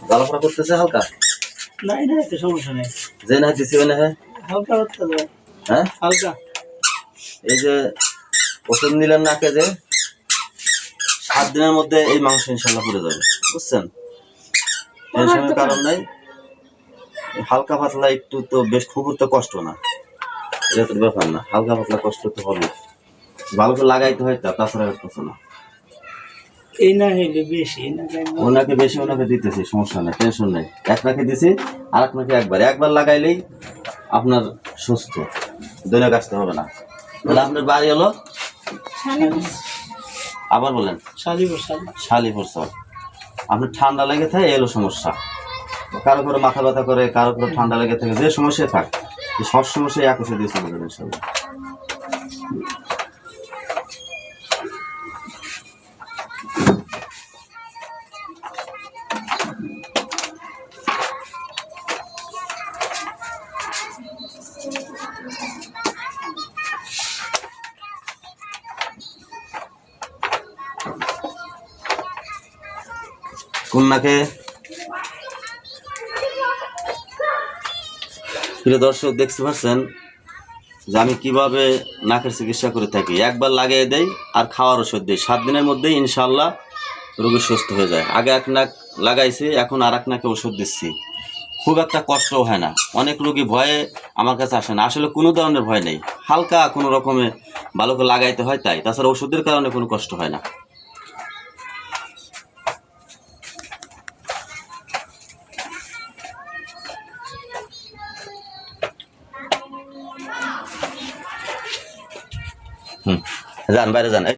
জ্বালাপড়া করতেছে হালকা? নাই না, এতে সমস্যা নেই। যে না দিছি ওই না, হ্যাঁ হালকা হচ্ছে তো। হ্যাঁ হালকা। এই যে ওষুধ নিলেন নাকে, যে 7 দিনের মধ্যে এই মাংস ইনশাল্লাহ পুড়ে যাবে, বুঝছেন? টেনশনের কারণ নাই। হালকা পাতলা একটু তো বেশ, খুব তো কষ্ট না, এটা তো ব্যাপার না। হালকা পাতলা কষ্ট তো হবে, ভালো করে লাগাইতে হয়, তাছাড়া কিছু না। এই না হইলে বেশি না, ওনাকে বেশি ওনাকে দিতেছি, সমস্যা নেই, টেনশন নেই। এক নাকে দিছি, আর এক নাকে একবার লাগাইলেই আপনার সুস্থ, দৈনিক আসতে হবে না। তাহলে আপনার বাড়ি হলো আবার বলেন শালিপুর চর। আপনার ঠান্ডা লেগে থাকে, এলো সমস্যা, কারো করে মাথা ব্যথা করে, কারো করে ঠান্ডা লেগে থাকে, যে সমস্যায় থাক, সব সমস্যায় এক ওষুধ দিয়ে চলে যাবে ইনশাল্লাহ। কন্যাকে প্রিয় দর্শক দেখতে পাচ্ছেন যে আমি কিভাবে নাকের চিকিৎসা করে থাকি। একবার লাগিয়ে দেই আর খাওয়ার ওষুধ দিই, 7 দিনের মধ্যেই ইনশাল্লাহ রোগী সুস্থ হয়ে যায়। আগে এক নাক লাগাইছি, এখন আর এক নাকে ওষুধ দিচ্ছি, খুব একটা কষ্টও হয় না। অনেক রোগী ভয়ে আমার কাছে আসে না, আসলে কোনো ধরনের ভয় নেই, হালকা কোনো রকমে ভালো করে লাগাইতে হয় তাই, তাছাড়া ওষুধের কারণে কোনো কষ্ট হয় না। যান বাইরে যান।